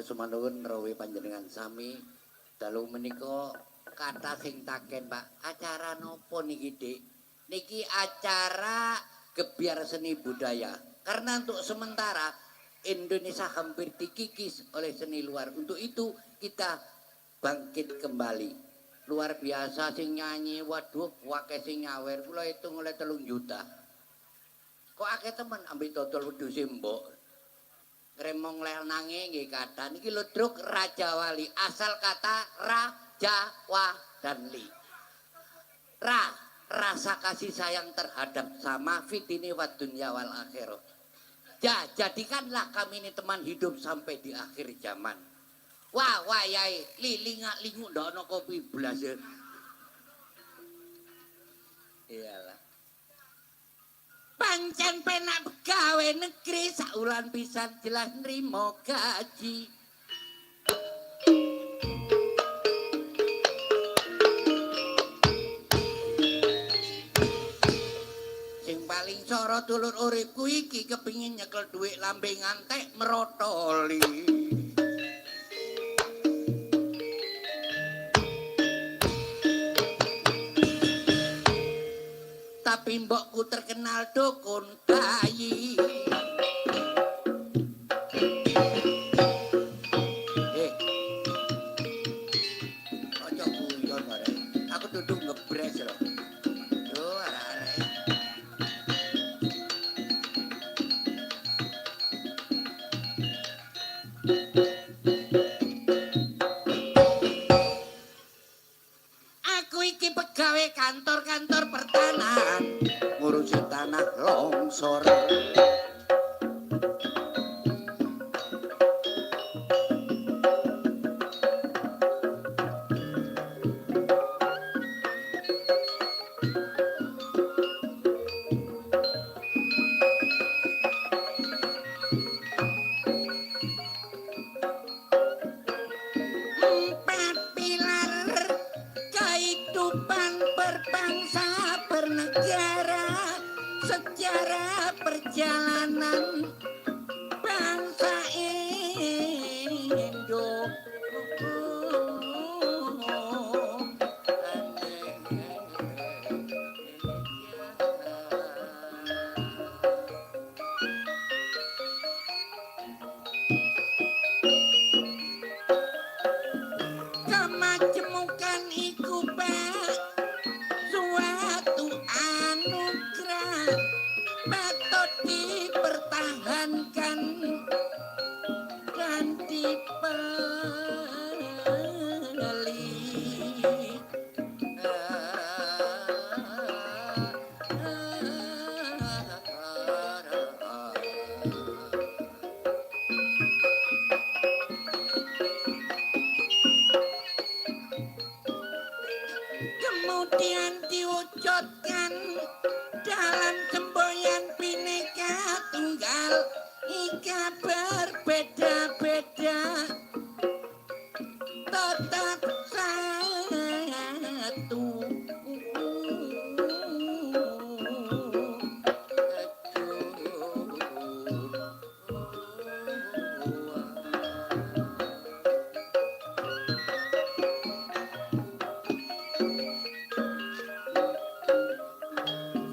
kula sumanuwun rawuh panjenengan sami dalu menika kathah sing taken Pak acara napa niki Dik niki acara gebyar seni budaya karena untuk sementara Indonesia hampir dikikis oleh seni luar untuk itu kita bangkit kembali luar biasa sing nyanyi waduh akeh sing nyawer kula hitung oleh 3 juta kok akeh temen ambek dodol wedhus mbok Remong lel nange nggih kathah niki lho Druk Raja Wali asal kata Raja Wa dan Li. Rasa kasih sayang terhadap sama fitini wa dunya wal akhirah. Ya, jadikanlah kami ini teman hidup sampai di akhir zaman. Wah, yai lingak-linguk ndak ono kopi blas. Iyalah. Pancen penak begawe negeri saulan pisan jelas nrimo gaji sing paling soro dulur uripku iki kepingin nyekel dhuwit lambe ngantek merotoli tapi mbokku terkenal dukun bayi ojo guyon bareng aku duduk ngebres lho tuh arek-arek aku iki pegawai kantor-kantor pertanahan ngurusi tanah longsor empat pilar kehidupan berbangsa bernegara sejarah perjalanan bangsa Indo kemajemukan iku Pak suatu anugerah patut dipertahankan dan dipelih kemudian diwujudkan dalam semboyan Bhinneka Tunggal Ika berbeda-beda tetap satu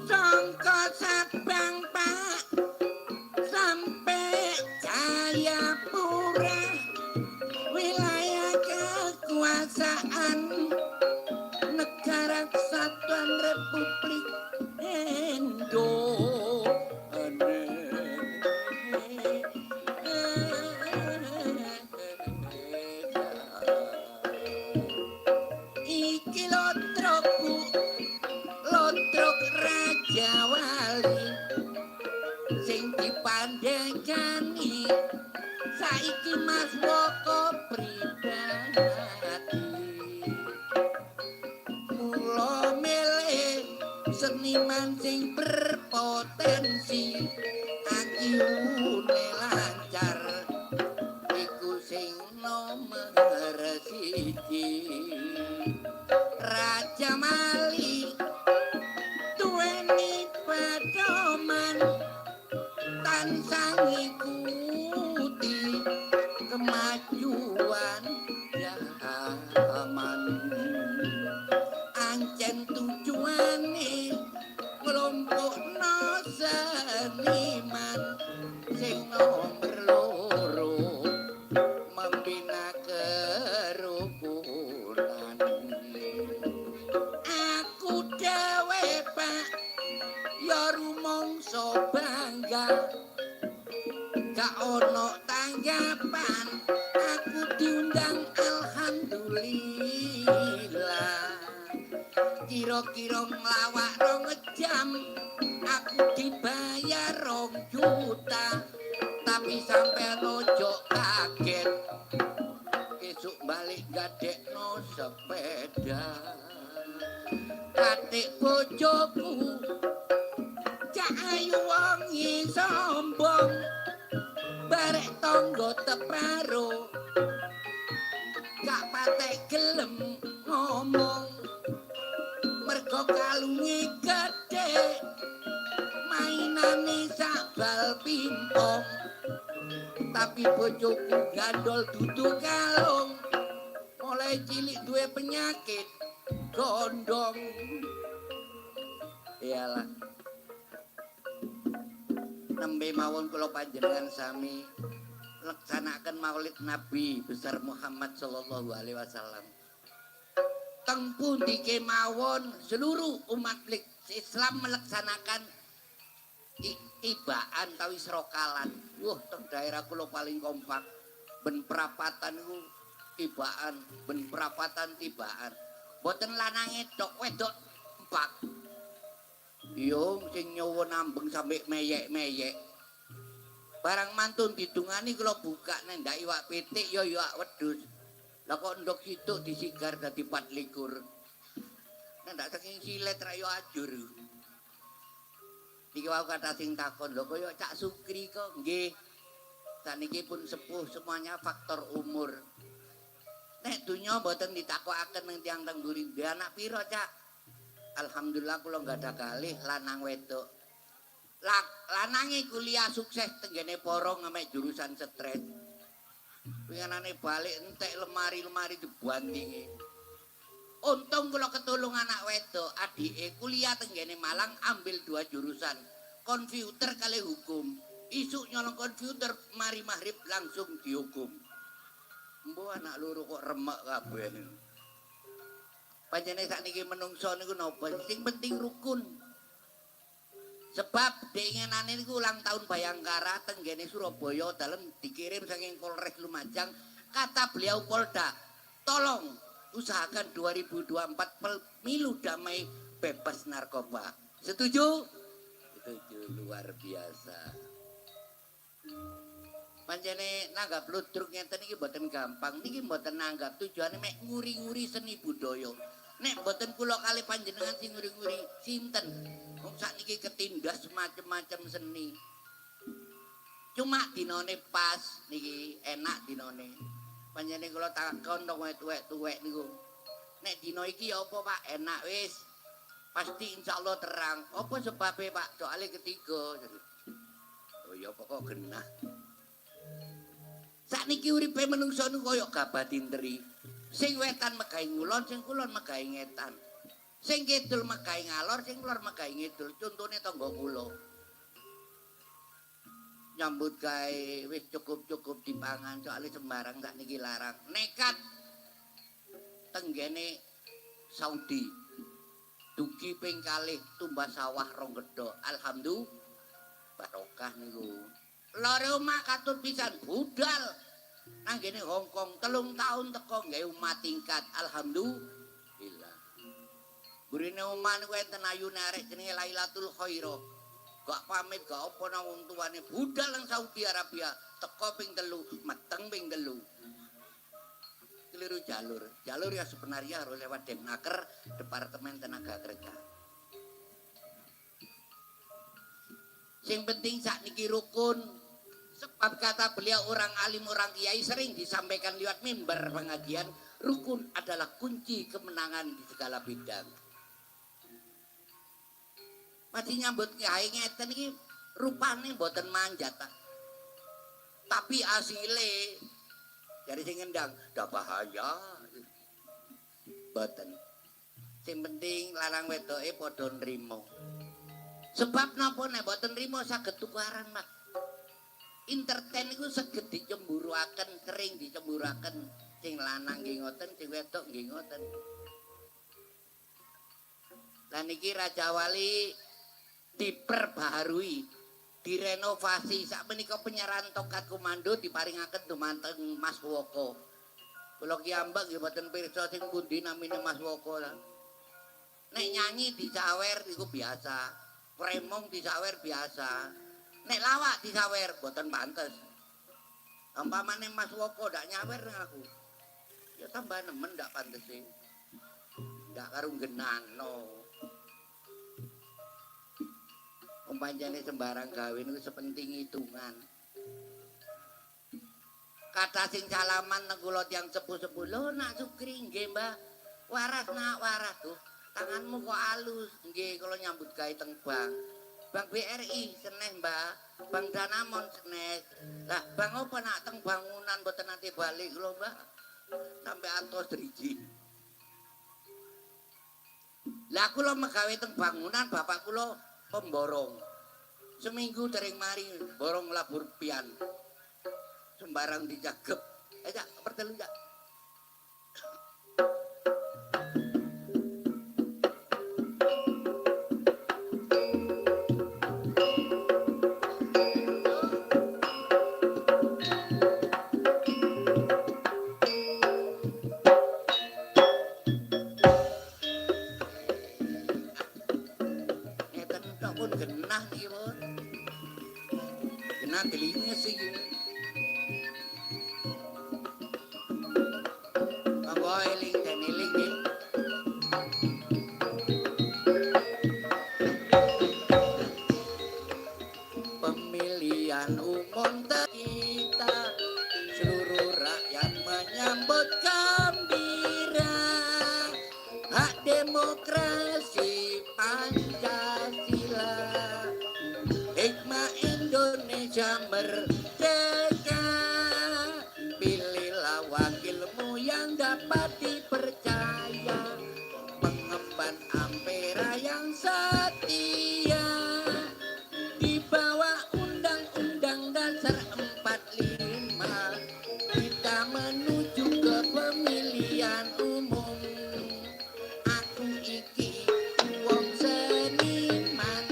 Sangka Sabang Pak sampai Jayapura wilayah kekuasaan Negara Kesatuan Republik Iki Lodrok Raja Wali sing dipandhegani saiki Mas Woko pribadi mula milih seniman sing berpotensi akiune lancar iku sing nomor 1 Raja Mali duweni pedoman tansah ngikuti kemajuan kira-kira nglawak 2 jam aku dibayar 2 juta tapi sampean ojo kaget esuk balik gadekno sepeda katik bojoku cak ayu wongi sombong barek tangga teparo gak patek gelem ngomong mergo kalunge gedhe mainane sak bal pimpong tapi bojoku gandol dudu kalung mulai cilik duwe penyakit gondong iyalah nembe mawon kula panjenengan sami laksanaken Maulid Nabi besar Muhammad sallallahu alaihi wasallam teng pundi kemawon seluruh umat Islam melaksanakan tibaan tawi serokalan teng daerah kula paling kompak ben prapatan iku tibaan ben prapatan tibaan boten lanange tok wedok 4 yo sing nyowo nambeng sampe meyek-meyek barang mantun didungani kula buka nendak iwak pitik yo iwak wedhus lah kok ndok situk disigar dadi 24 nendak saking silet ra yo ajur iki wau kata sing takon lho kaya Cak Sukri kok nggih saniki pun sepuh semuanya faktor umur nek dunya mboten ditakokaken ning tiyang teng mburi anak pira Cak alhamdulillah kula gadah kalih lanang wedok lanange kuliah sukses tenggene porong mek jurusan stres winganane balik entek lemari-lemari dibantingi untung kula ketulung anak wedok adike kuliah tenggene Malang ambil 2 jurusan komputer kali hukum isuk nyolong komputer mari maghrib langsung dihukum mbo anak loro kok remek kabeh panjenengan sakniki menungso niku napa sing penting rukun sebab deinginane niku ulang tahun Bayangkara tenggene Surabaya dalem dikirim saking Polres Lumajang kata beliau Polda tolong usahakan 2024 pemilu damai bebas narkoba setuju? Setuju luar biasa panjenengan nanggap ludruk ngeten iki mboten gampang niki mboten nanggap tujuane mek nguri-nguri seni budaya nek mboten kula kali panjenengan sing nguri-nguri sinten wong sakniki ketindas macem-macem seni cuma dinone pas niki enak dinone panjenengan kula takon dong tuwek-tuwek niku nek dina iki ya apa Pak enak wis pasti insyaallah terang apa sebabnya Pak soalnya ketiga oh ya pokok genah sakniki uripe menungso niku kaya gabatin teri sing wetan megahi ngulon sing kulon megahi ngetan sing kidul megahi ngalor sing lor megahi ngidul contone tangga kula nyambut gawe wis cukup-cukup dipangan soalnya sembarang sakniki larang nekat tenggene Saudi dugi ping kalih tumbas sawah rong gedho alhamdulillah barokah niku lore omah katut pisan budal nanggene Hongkong 3 tahun teko nggawe omah tingkat alhamdulillah burine omah niku enten ayune arek jenenge Lailatul Khairah gak pamit gak apa nang wong tuane budal nang Saudi Arabia teko ping 3 meteng ping 3 keliru jalur ya sebenarnya harus lewat Dennaker Departemen Tenaga Kerja sing penting sakniki rukun sebab kata beliau orang alim orang kiai sering disampaikan lewat mimbar pengajian rukun adalah kunci kemenangan di segala bidang masih nyambut kiai ngeten iki rupane mboten manjat tapi asile dari sing ngendang dah bahaya mboten sing penting lanang wedoke padha nrimo sebab napa nek mboten nrimo saged tukaran Mas entertain iku saged dicemburuaken sering dicemburuaken sing lanang nggih ngoten sing wedok nggih ngoten lan iki Raja Wali diperbaharui direnovasi sakmenika penyerahan tongkat komando diparingaken dumateng Mas Woko kula ki ambek nggih mboten pirsa sing pundi namine Mas Woko lah Nek nyanyi disawer iku biasa. Premong disawer biasa. Nek lawak disawer boten pantes. Umpamane Mas Woko ndak nyawer aku. Ya tambah nemen ndak pantes sih. Ndak karo genano. Umpamane sembarang gawe niku sepenting hitungan. Kata sing salaman nang kula tiyang sepuh-sepuh, "Lho nak Sukri nggih, Mbah. Waras nak waras tuh. Tanganmu kok halus." Nggih, kula nyambut gawe teng bank. Bank BRI seneh, Mbah. Bank Danamon seneh. Lah, bang apa nak teng bangunan mboten nate balik kula, Mbah. Sampai atos driji. Lah kula megawe teng bangunan, bapak kula pemborong. Seminggu dereng mari borong labur pian. Sembarang dijagep. Jak, pertelu jak. Ngeten tok pun genah iki, Pun. Genah delinges iki. Eling dan eling nggih. Pemilihan umum kita seluruh rakyat menyambut gembira hak demokrasi Pancasila hikmah Indonesia merdeka. Pilihlah wakilmu yang dapat dipercaya, pengemban ampera yang setia di bawah Undang-Undang Dasar 45. Kita menuju ke pemilihan umum. Aku iki wong seniman,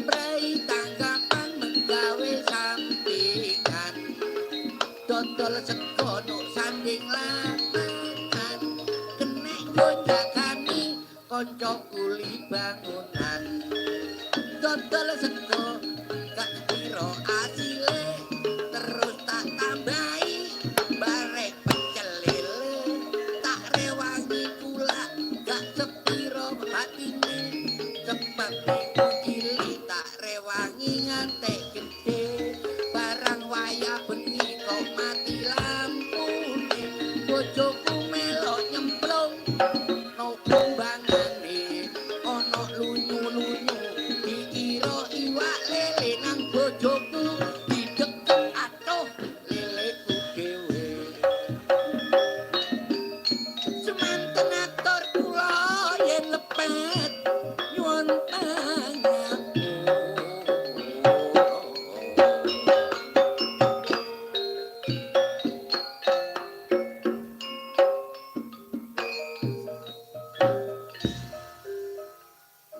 prai tanggapan menggawe sampingan, dodol sekono sanding lapangan, kenek gonjakani konco kuli bangunan, dodol seko gak kira asile, terus tak tambahi barek pecel lele, tak rewangi kula gak sepiro batine, sebab iku cilik tak rewangi ngantek gede, barang wayah bengi kok mati lampune, bojoku melok nyemplung no kumbangane, ono lunyu-lunyu dikira iwak lele nang bojoku dideket atuh leleku dhewe. Semanten atur kula yen lepet nyuwun pangapunten.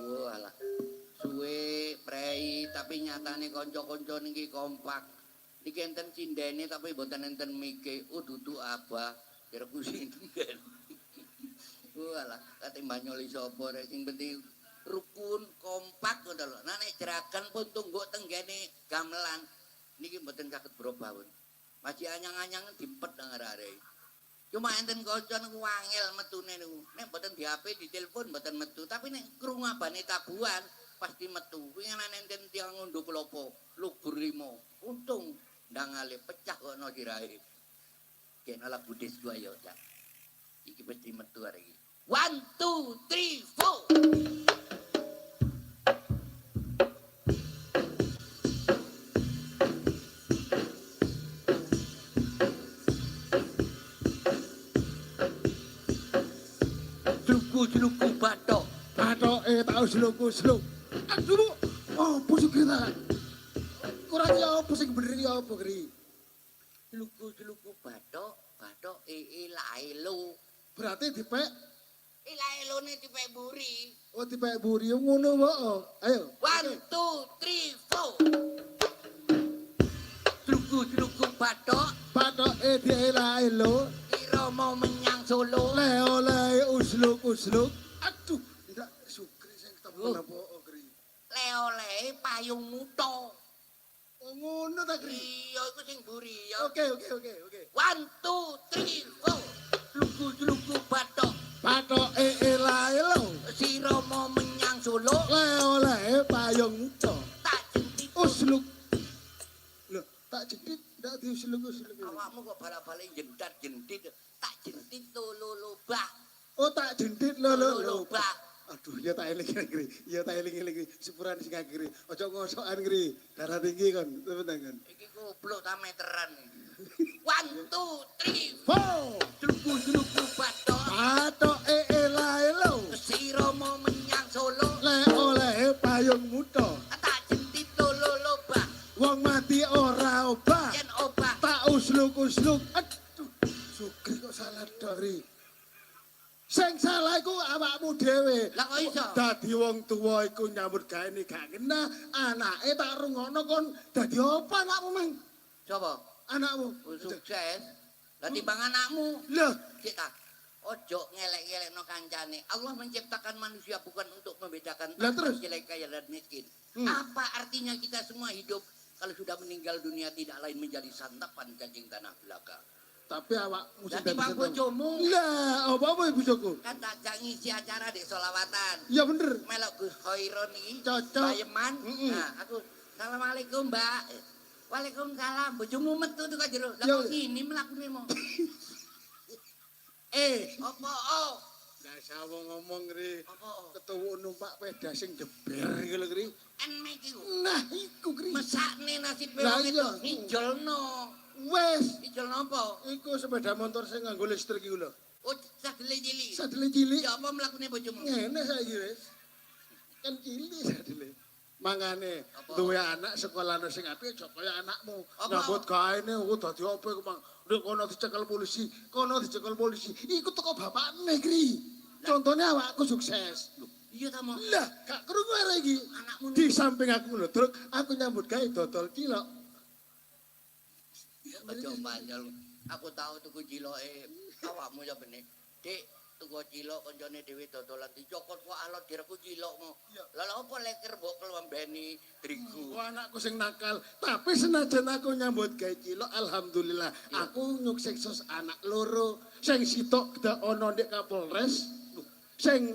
Walah, suwe prei tapi nyatane kanca-kanca niki kompak. Niki enten cindene tapi mboten enten mike. Oh dudu abah, kira ku sinten. Walah, katimbang nyoli sapa rek sing penting rukun kompak ngono lho. Nah nek jeragan pun tungguk tenggene gamelan niki mboten saged berubah pun. Masih anyang-anyang dipet nang arek. Cuma enten kanca niku wangel metune niku. Nek mboten di HP di telepon mboten metu, tapi nek krungu abane tabuhan pasti metu. Kuwi ana enten tiyang ngunduh klopo, lubur limo. Untung ndangale pecah kok no sirahe. Kena lah budis gua ya, Cak. Iki mesti metu arek iki. 1 2 3 4. Sluku bathok. Bathoke tau sluku-sluk. Aduh, opo sing kita? Kurang ya opo sing bener ya opo, Kri? Sluku bathok laelo. Berarti dipek Laelone dipek buri. oh dipek buri ngono wae. Ayo. 1 2 3 4. Sluku bathok. Bathoke dielaelo. Kira mau menyang Solo. Le oleh usluk-usluk. Aduh, Ndak Sukri sing Oh. temen apa Kri? Le-ole payung muto. Oh ngono ta Kri? Iya iku sing mburi ya. Oke. 1 2 3 4. Lugu-lugu batok. Patoke elae lho. Si Romo menyang Solo. Le-ole payung muda. Tak jentit. Usluk. Lho, tak jedit ndak diusluk. Awakmu kok bala-bali jendat-jentit. Tak jentit lolo bah. Oh tak jendit lho. Bah. Aduh, ya tak eling Kri. Ya tak eling sepuran sing Kri. Aja ngosokan Kri. Darah tinggi kon, temen kan. Iki goblok ta meteran. 1 2 3 Fo! Lugu-lugu batok. Patoke elae lho. Si Romo menyang Solo. Le-ole payung muda. Tak jentit lolo bah. Wong mati ora obah. Yen obah. Tak usluk. Aduh, Sukri kok salah dari. Sing salah iku awakmu dhewe. Lah kok iso? Dadi wong tuwa iku nyambut gawe gak kena, anake tak rungono kon dadi apa anakmu, Mang? Coba. Anakmu. Sukses. Lah timbang anakmu. Loh, Kita ojo ngelek-ngelekno kancane. Allah menciptakan manusia bukan untuk membedakan Lah terus? jelek kaya dan miskin. Hmm. Apa artinya kita semua hidup kalau sudah meninggal dunia tidak lain menjadi santapan cacing tanah belaka. tapi awakmu Lah timbang bojomu Lah, apa bojoku? kan tak ngisi acara di solawatan. Ya bener. Melok Gus Khairon iki Cocok. Bayeman. Nah, aku Assalamualaikum, Mbak. Waalaikumsalam. Bojomu metu tuh jero. Lah Ya. kok ngini mlakune mau. Apa? Lah sawo ngomong Kri, Apa? ketuwo numpak peda sing jeber iki lho Kri. Enek iku. Nah, iku Kri. Mesakne nasib Lah wong iya. itu ngijolno. Wes, Ngijolno apa? iku sepeda motor sing nganggo listrik iku lho. Oh, sadele cilik. Sadele cilik. Ya apa mlakune bojomu? Ngene saiki wis. Kan cilik sadele. Mangane Apa? duwe anak sekolahane sing apik aja kaya anakmu. Apa? Nyambut gaene dadi apa iku, Mang? Nek kono dicekel polisi. Iku teko bapakne, Kri. Contohnya awakku sukses. Iya ta, Mo. Lah, gak krungu arek iki. Anakmu Di samping aku lho, Truk, aku nyambut gawe dodol cilok. Aja panjang. Aku tahu tuku ciloke awakmu ya bener. Dik, tuku cilok kancane dhewe dodolan dicokot kok alot direku cilokmu. Iya. Lah apa leker mbok kelambeni drigu. Wah, anakku sing nakal. Tapi senajan aku nyambut gawe cilok, alhamdulillah. Iya. Aku nyukses anak loro. Sing sitok dak ono ndek Kapolres. Sing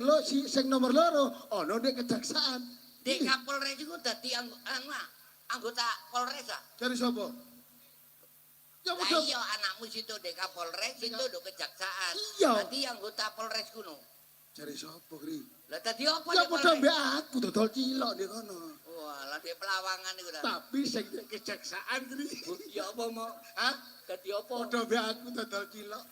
nomor loro ono ndek kejaksaan. Dek Kapolres iku dadi anggota Polres ah. Dari sapa? Ya Lah padha. iya anakmu situ dek Kapolres, situ nduk kejaksaan. Iya. Dadi anggota Polres kuno. Dari sapa, Kri? Lah dadi apa Ya dek padha Polres? mbek aku dodol cilok ndek kono. Wah, lah dek pelawangan iku ta. Tapi sing ndek kejaksaan, Kri. Ya apa mau? Hah? Dadi apa? Padha mbek aku dodol cilok.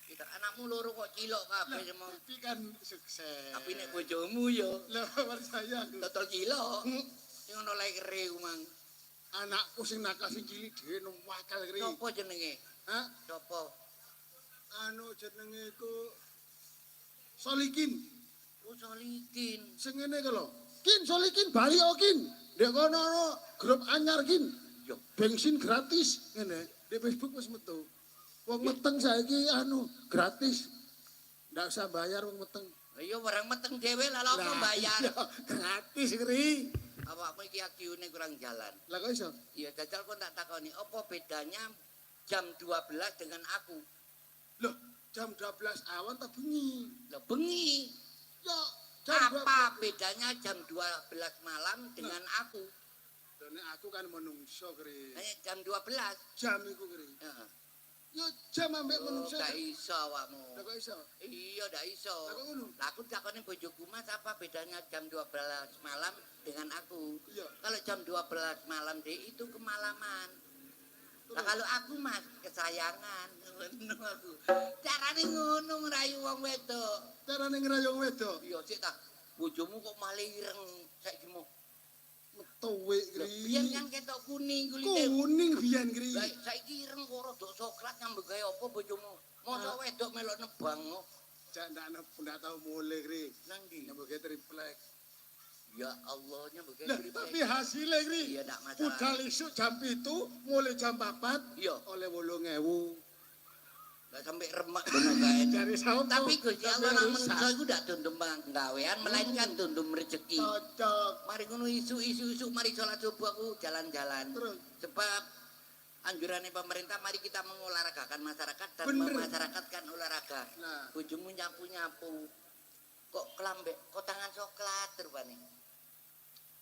Kita anakmu loro kok cilok kabeh semua. Tapi kan sukses. Tapi nek bojomu ya Lah, percaya aku. total cilok. Hmm. Sing ono lekere ku mang. Anakku sing nakal sing cilik dhewe nang wakal Kri. Sopo jenenge? Hah? Sopo? Anu jenenge iku Solikin. Oh Solikin. Sing ngene ku lho. Kin Solikin bali Kin. Ndek kono ono grup anyar Kin. Yo. Bensin gratis ngene. Di Facebook wis metu. Wong meteng saiki anu gratis. Ndak usah bayar wong meteng. Lah iya barang meteng dhewe lah lha apa Lah, bayar. iya, gratis Kri. Awakmu iki akiune kurang jalan. Lah kok iso? Iya jajal kok tak takoni apa bedanya jam 12 dengan aku? Loh, jam 12 awan tak bengi. Lah bengi. Ya, jam Apa bedanya jam 12 malam dengan aku? Dene aku kan menungso, Kri. Jam 12. Jam iku, Kri. Heeh. Ya jam ambek Oh, menungso. gak iso awakmu. Lah kok iso? Iya, gak iso. Lah kok ngono? Lah aku takoni bojoku Mas apa bedanya jam 12 malam dengan aku? Iya. Kalau jam 12 malam deh itu kemalaman. Lah kalau aku Mas kesayangan ngono aku. Carane ngono ngerayu wong wedok. Carane ngrayong wedok. Iya sik ta. Bojomu kok malah ireng saiki mau. Metuwe, Biyen Kri. kan ketok kuning kulite. Kuning biyen, Kri. Lah saiki ireng kok rada soklat nyambek gawe apa bojomu? Mosok wedok melok nebang kok. Jak ndak tau mulai, Kri. Nang ndi? Nyambut triplek. Ya Allah nyambek gawe Lah, tapi hasilnya, Kri. Iya ndak masalah. Budal isuk jam 7, mulai jam 4, Iya. oleh 8.000. Gak sampai remek ngono kae. Cari sapa? Tapi Gusti Allah Sampai nek rusak. manusa iku ndak dundum penggawean melainkan dundum rezeki. Cocok. Mari ngono isu-isu mari salat subuh aku jalan-jalan. Terus? Sebab anjurannya pemerintah mari kita mengolahragakan masyarakat dan Bener. memasyarakatkan olahraga. Nah. Bojomu nyapu-nyapu. Kok kelambe, kok tangan coklat rupane.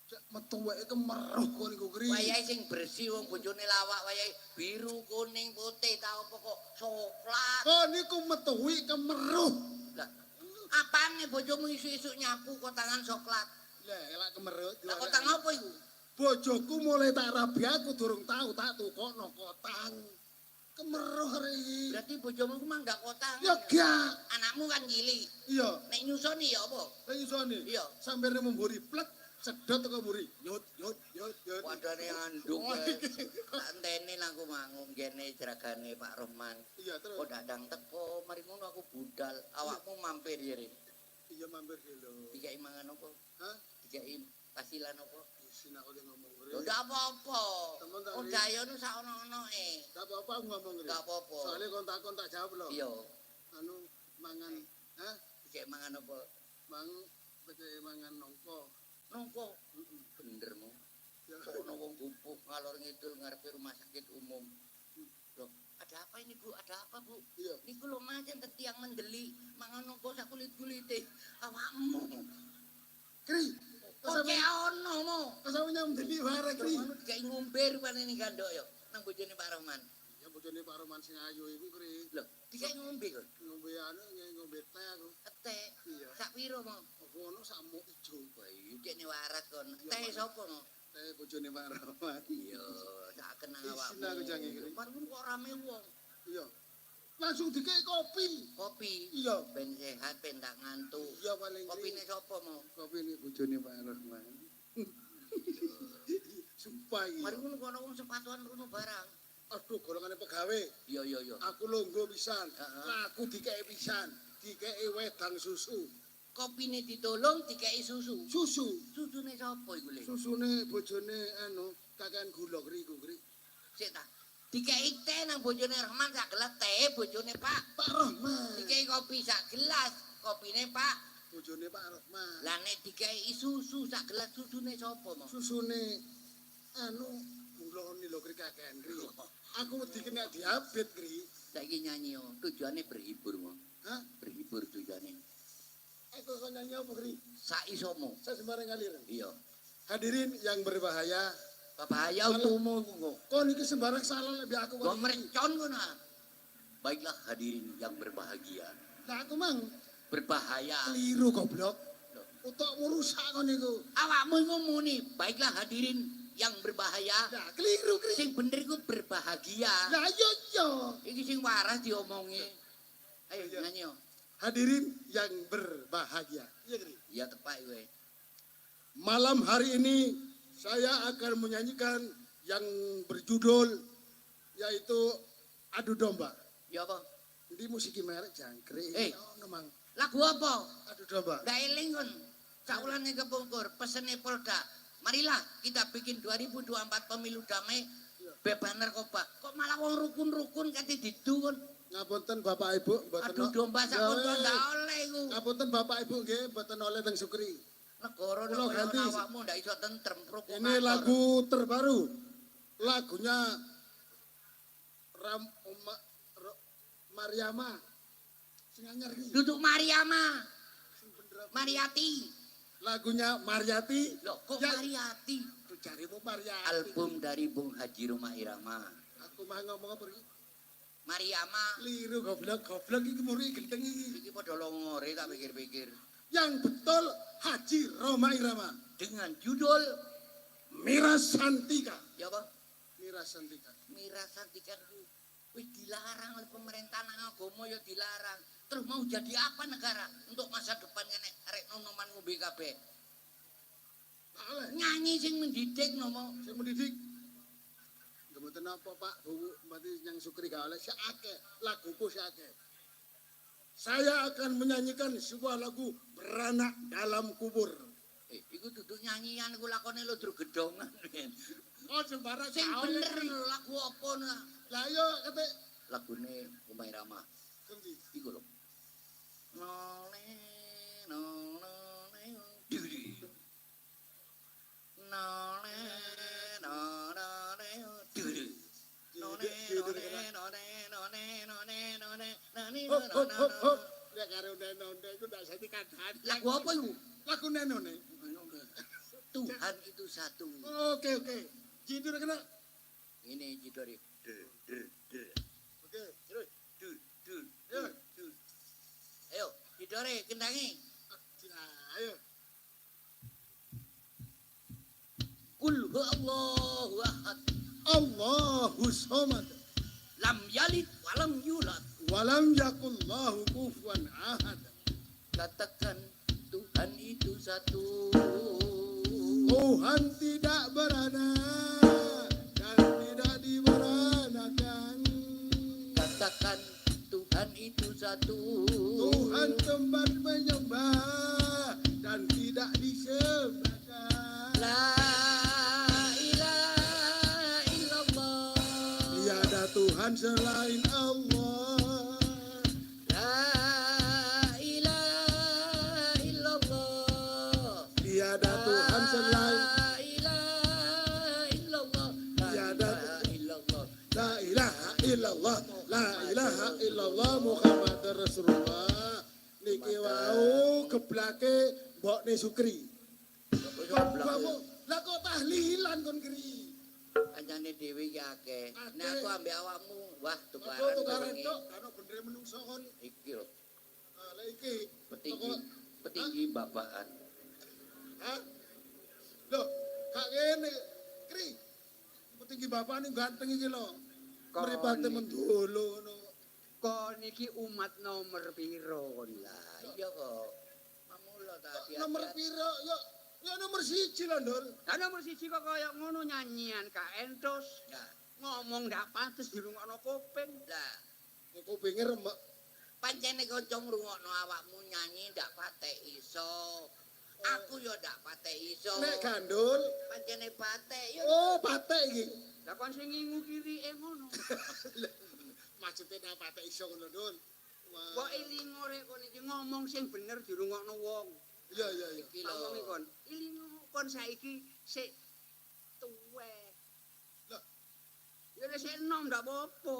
Cek metu wae kemeruh kok niku Kri. Wayahe sing bersih wong bojone lawak wayahe biru, kuning, putih ta apa kok coklat. Kok niku metu wi kemeruh. Lah, apane bojomu isu-isu nyapu kok tangan coklat? Lah elak kemeruh. Lah kotang apa iku? Bojoku mulai tak rabi aku durung tahu tak tukokno kotang. Kemeruh ri. Berarti bojomu ku mah ndak kotang. Ya gak. Anakmu kan cilik. Iya. Nek nyusoni ya apa? Lah isone. Iya. Sampai memburi plek sedot teko mburi. Yut. Wadane andung. Antene aku mangung kene jeragane Pak Rohman. Iya terus. Kok dadang teko, mari ngono aku budal. Awakmu mampir ya, Rin. Iya mampir lho. Dikai mangan apa? Hah? Dikai pasilan apa? Isin aku dia ngomong Kri. Lho ndak apa-apa. Temen tak, Oh Rin. dayono sak ono-onoe. Gak apa-apa aku ngomong Kri. Gak apa-apa. Soalnya kontak tak jawab lho. Iya, Anu mangan, hah? dikai mangan apa? Mang pecah mangan nongko. Nongko. Benermu. Ya. Sono wong gupuk ngalor ngidul ngarepe rumah sakit umum. Loh, ada apa ini Bu? Ada apa Bu? Iya. Niku lho Mas enten tiyang mendeli mangan nongko sak kulit-kulite. Awakmu. Kri. Kok ono mo? Kesamanya mendeli bareng Kri. Ngono dikai ngombe rupane ning gandok yo. Nang bojone Pak Rohman. Ya bojone Pak Roman sing ayu iku Kri. Loh, dikai ngombe kok. Ngombe anu ngombe teh aku. Teh. Iya. Sak piro mo? Ono samuk ijo. Wah, iki dekne waras kon. Teh sapa mo? Teh bojone Pak Roman. Iya, sak kenang Isin awakmu. aku jange iki. Kemarin kok rame wong. Iya. Langsung dikei kopi. Kopi. Iya. Ben sehat, ben tak ngantuk. Iya paling Kopine sapa mo? Kopi ini bojone Pak Roman. Sumpah iki. Mari ngono kono wong sepatuan rono barang. Aduh golongane pegawe. Iya iya iya. Aku longgo pisan. Heeh. Aku dikei pisan. Dikei wedang susu. Kopine ditolong dikei susu. Susu. Susune sapa iku Le? Susune bojone anu kakean gula Kri iku Kri. Sik ta. Dikei teh nang bojone Rahman sak gelas teh bojone Pak. Pak Rohman. Dikei kopi sak gelas kopine Pak. Bojone Pak Rohman. Lah nek dikei susu sak gelas susune sapa mo? Susune anu mulone lho Kri kakean Kri. Aku wedi kena diabetes Kri. Saiki nyanyi yo, tujuane berhibur mo. Hah? Berhibur tujuane. Aku kok nyanyi apa Kri? Sak isomo. Saya sembarang ngalir. Iya. Hadirin yang berbahaya, Bahaya utumu kok. kok niki sembarang salah lebih aku Gua merecon ngono. Baiklah hadirin yang berbahagia. Nah aku mang Berbahaya. keliru goblok. Utukmu rusak kok niku. Awakmu iku muni, baiklah hadirin yang berbahaya. Nah keliru Kri. Sing bener iku berbahagia. Nah yo yo. Iki sing waras diomongi. Ayo Iya. nyanyi yo. Hadirin yang berbahagia. Iya Kri. Ya tepak kowe. Malam hari ini saya akan menyanyikan yang berjudul yaitu Adu Domba. Ya apa? Ini musiki merek jangkrik. Mang. Lagu apa? Adu Domba. Ndak eling kon. Sakulane kepungkur pesene Polda. Marilah kita bikin 2024 pemilu damai bebas narkoba. Kok malah wong rukun-rukun kate didu kon. Ngapunten Bapak Ibu, mboten Aduh domba sak Ya, kono ndak oleh iku. Ngapunten Bapak Ibu nggih mboten oleh teng Sukri. Negara Kula nek ganti. awakmu ndak iso tentrem provokator. Ini lagu terbaru. Lagunya Mariama. Sing anyar iki. Duduk Mariama, Sing bener apa? Mariati. Lagunya Mariati. Loh, kok Ya. Mariati? Tuh carimu Mariati. Album dari Bung Haji Roma Irama. Aku mah ngomong apa iki? Mariama. Liru goblok iki muri gendeng iki. Iki padha longore tak pikir-pikir. Yang betul Haji Roma Irama. Dengan judul Mira Santika. ya apa? Mira Santika. Mira Santika itu wis dilarang oleh pemerintah nang agama ya dilarang. Terus mau jadi apa negara untuk masa depannya nek arek nonoman ngombe kabeh? Oleh Nyanyi sing mendidik nomo. sing mendidik. Mboten apa Pak, Bu, mati yang Sukri gak oleh sakake. Laguku sakake. Saya akan menyanyikan sebuah lagu Beranak Dalam Kubur. Iku duduk nyanyian iku lakone lodro gedongan. Oh, sembarang Sing bener lho lagu apa nah. Lah yo kate lagune Umay Rama. Kendi. Iku lho. Nole nole diri. Nole nole diri. Nole nole nole nole nole nole nani Hop. Lek karo nene iku ndak sati kandhane. Lagu apa iku? Lagu nene. Tuhan itu satu. Oke. Jitu kena. Ini jidori. Oke, terus. Ya. Ayo, jidori kendangi. Ayo. Kul huwallahu ahad. Allahu samad. Lam yalid walam yulad. Walam yakullahu kufuwan ahad. Katakan Tuhan itu satu. Tuhan tidak beranak dan tidak diberanakan. Katakan Tuhan itu satu. Tuhan tempat menyembah dan tidak disembahkan. La ilaha illallah. Tiada Tuhan selain Allah. La ilaha illallah. Tiada Tuhan selain La ilaha illallah. La Tiada ilaha illallah. La ilaha illallah. La ilaha illallah Muhammad Rasulullah. Niki wau geblake mbokne Sukri. Kamu lah kok tahlilan kon kri. Kancane dhewe iki akeh. Nek aku ambek awakmu, wah Apa tukaran tukaran bengi. tok karo bener menungso kon. Iki lho, Lah iki petinggi babakan. Hah? Loh, gak ngene. Kri. Petinggi bapak ini ganteng iki lho. Mripate mendolo ngono. Kon iki umat nomor piro kon Lah iya kok. Mamula ta hati-hati. Nomor piro? Ya nomor 1 lho, Ndul. Lah nomor 1 kok kaya ngono nyanyian ka entos. Lah, Ngomong ndak pantes dirungokno kuping. lah Kupinge remek. pancene kanca ngrungokno awakmu nyanyi ndak patek iso. Aku yo ndak patek iso. Nek gandul. Pancene patek yo. Oh, patek iki. Lah kon sing ngingu kirike ngono. Maksudnya nek patek iso ngono, Ndul. Kok iling ore kon iki ngomong sing bener dirungokno wong. Iya. Iki Tak lho. omongi kon. Iling kon saiki sik tuwek. Lah. Ya nek sik enom ndak apa-apa.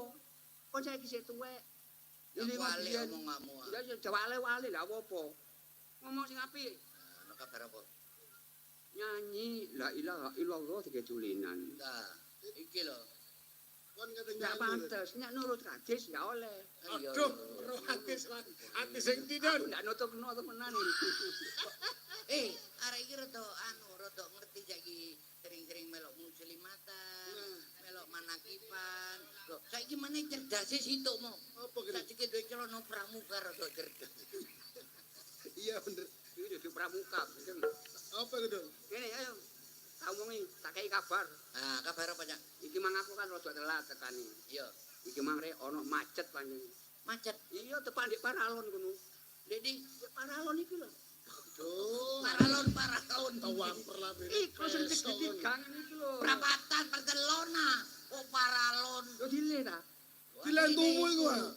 Kon saiki sik tuwek. Yo Iling wale biyen. omonganmu. Ya jawale-wale lah apa. Ngomong sing apik. Ono kabar apa? Nyanyi la ilaha illallah tiga tulinan. Lah, iki lho. Kon kadang Nggak pantes, nyak nurut hadis nggak oleh. Ayo. Aduh, roh hati sing Aku tidak. nggak nutup temenan. Arek iki rada ngerti saiki sering-sering melok muslimatan, melok manakipan. Loh, saiki meneh cerdase situkmu. Apa kira? Saiki duwe celana pramuka rada cerdas. Iya bener. Ini di pramuka. Apa gitu? Ini ayo, tak omongi, tak kei kabar. Ah, kabar apa, Cak? Iki mang aku kan rada telat tekani. Iya, Iki mang rek ono macet panjang. macet. Iya tepan di paralon kono. Dedi, Di paralon iki lho. Aduh. paralon. Tawang perlabe. Iku sing dikit gangen iki lho. Perapatan Barcelona. Oh, paralon. Yo dile ta. Dilantumu iku ah.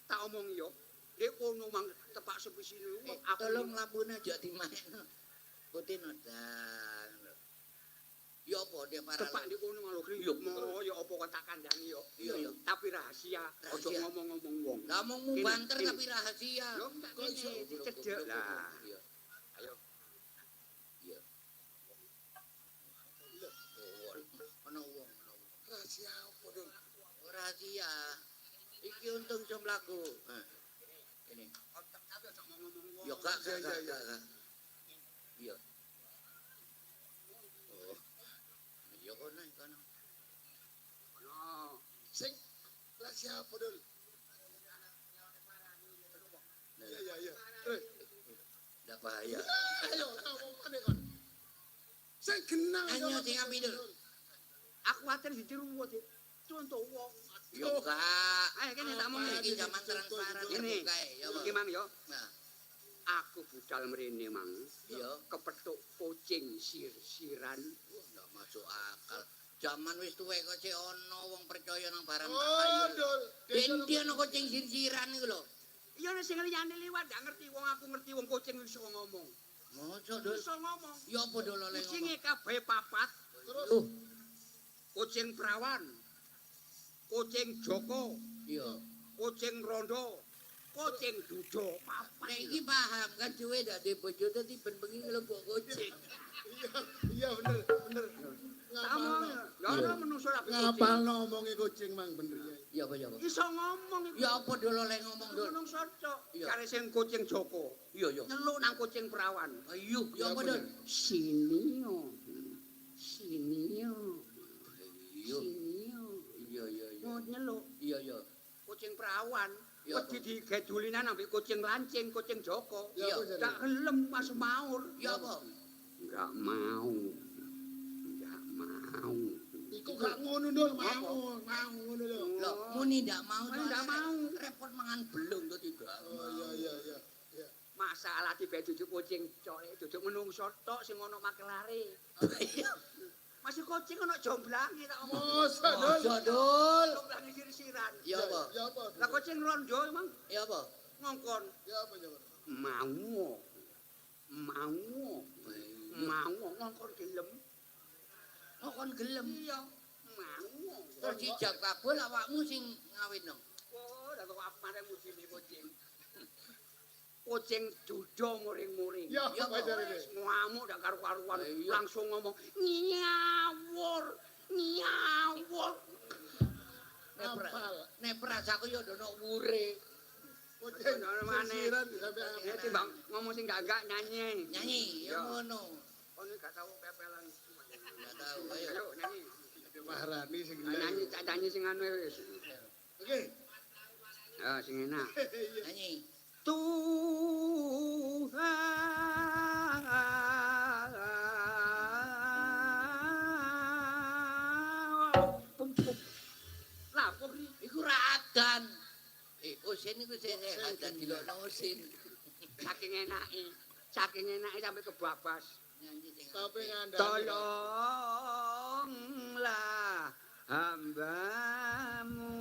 Tak omongi yo. Dek kono mang tepak sepi sini. Aku Tolong lampune aja dimainno. Putin udan. Ya apa dia tepak paralon? di kono malu kri. Yo. Mo yo apa kok tak kandhani yo. Iya. Tapi rahasia. Ojo Rahasia. ngomong-ngomong wong. Ngomongmu Ini, banter ini. tapi rahasia. Yo enggak Kok iso kene dicedek lah. Iya. Ayo. Iya. Ono wong. Rahasia apa dong? Rahasia. Iki untung jomlaku. Ini. Tapi ojo ngomong-ngomong wong. Yo gak. Iya. Iya. Oh. Yo kono. No. Sing rahasia apa dong? Iya. Terus. Ndak bahaya. Ayo kamu mana kon? Sing kenal Ayo sing api dulu. Aku khawatir ditiru wong. Contoh wong. Yo gak. Ayo kene tak omong Iki zaman transparan Ini. terbuka ya. Iki mang yo. Nah, Aku budal mrene mang. iya. Kepethuk pocing sir-siran. Nggak masuk akal. Jaman wis tuwek kok sik ana wong percaya nang barang tak Oh, ayu. Dul. Endi ana kucing sir-siran iku lho. Iya nek sing liyane liwat gak ngerti wong aku ngerti wong kucing iso ngomong. Mosok Dul. Iso ngomong. Ya apa Dul oleh ngomong. Kucinge kabeh papat. Terus Kucing perawan. Kucing Joko, Iya. kucing rondo, kucing dudo, papat. Nek iki paham kan duwe ndak de bojo dadi ben bengi nglebok kucing. iya bener. Kamu lha ana menungso ra kucing. Ngapalno omongi kucing mang bener ya. Ya apa ya apa. Iso ngomong iku. Ya apa Dul oleh ngomong Dul. Menungso cok. Iya. Kare sing kucing Joko. Iya ya. Nyeluk nang kucing perawan. Ayo, ya apa Dul. Sinio. Sinio. Iya. Sinio. Iya iya iya. Mau nyeluk Iya iya. kucing perawan. Ya, Wedi digedulinan ambek kucing lancing, kucing Joko. Ya, Iya. apa, Gak gelem pas maur. Ya apa? Enggak mau. Enggak mau. Iku gak ngono Dul, mau ngono lho. Loh, muni ndak mau. Muni ndak mau. Repot mangan belung to tidak. Oh iya. Masalah tiba duduk kucing core, duduk menungso tok sing ono makelare. Masih kucing ono jomblange tak omong. Mosok Dul. Mosok Dul. Jomblange sir-siran. Ya apa? Ya apa? Lah kucing rondo emang Ya apa? ngongkon Ya apa ya? mau. Mau ngongkon gelem. Oh kon gelem. Iya, mau. Terus dijak kabul awakmu sing ngawinno. Oh, dak kok amare musine kucing. Kucing dudo muring-muring. Ya Ya, apa jarene? Ngamuk dak karu-karuan Iya. langsung ngomong nyawur. Apal. Nek perasaku ya ndono wure. Kucing sisiran sampe Ya timbang ngomong sing gak nyanyi. Nyanyi ya Ya. ngono. Ono gak tau pepelan. Enggak tahu. Ayo. Ayo nyanyi. Maharani sing Nyanyi sing anu wis. Oke. Ya sing enak. Nyanyi. Tuhan. Lah, kok Iku radan. Usin iku sing hadan dilokno usin. saking enake sampai kebabas. Nyanyi sing. Tapi ngandani. Tolonglah hambamu.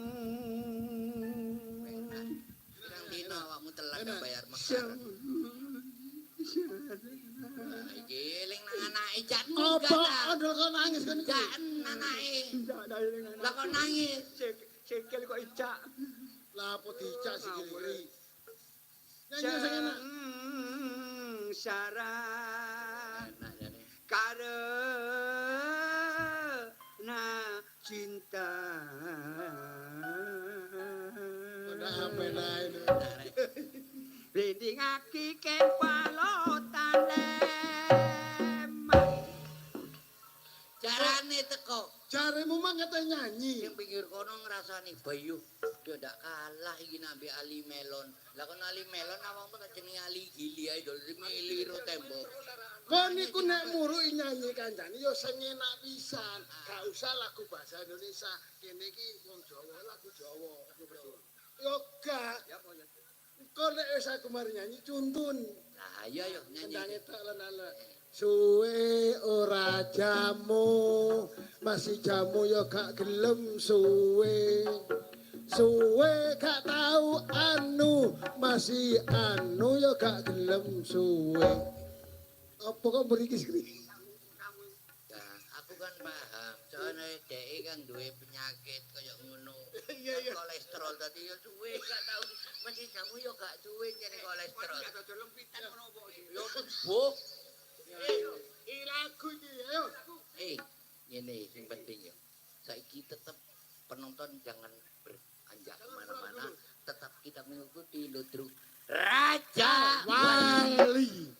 Pirang dina awakmu telat Enak. bayar mekar. Iki eling nang anake jan Apa ada kok nangis kan? Jan anake. Lah kok nangis. Sikil kok icak. Lah apa dicak sih kiri. Nyanyi sing enak. Syarat Enak jane. karena cinta. Udah sampai naik. Blinding aki kepalotan lemak. Carane teko. Jaremu mah kata nyanyi. Sing pinggir kono ngrasani Bayu. Dia ndak kalah iki nambe Ali Melon. Lah kon Ali Melon awakmu tak jenenge Ali Gili ae dol miliro tembok. Kon niku nek murui nyanyi kancane ya sing enak pisan. Gak usah lagu bahasa Indonesia. Kene iki wong Jawa, lagu Jawa. Yo gak. Ya apa ya? Kon nek wis aku mari nyanyi cuntun. Lah iya yo Kendane nyanyi. tak lan-lan. Suwe ora jamu, masih jamu ya gak gelem suwe. Suwe gak tau anu, masih anu ya gak gelem suwe. Apa kok mriki sih? Nah, aku kan paham. Soalnya dhek kan duwe penyakit kaya ngono. Iya, iya. Kolesterol tadi ya suwe gak tau. Masih kamu ya gak suwe jadi kolesterol. Ada lempitan ngono apa sih? Yo bu. Lagu iki ayo. Ini yang penting ya. Saiki tetap penonton jangan beranjak kemana-mana. Tetap kita mengikuti Ludruk Raja Wali.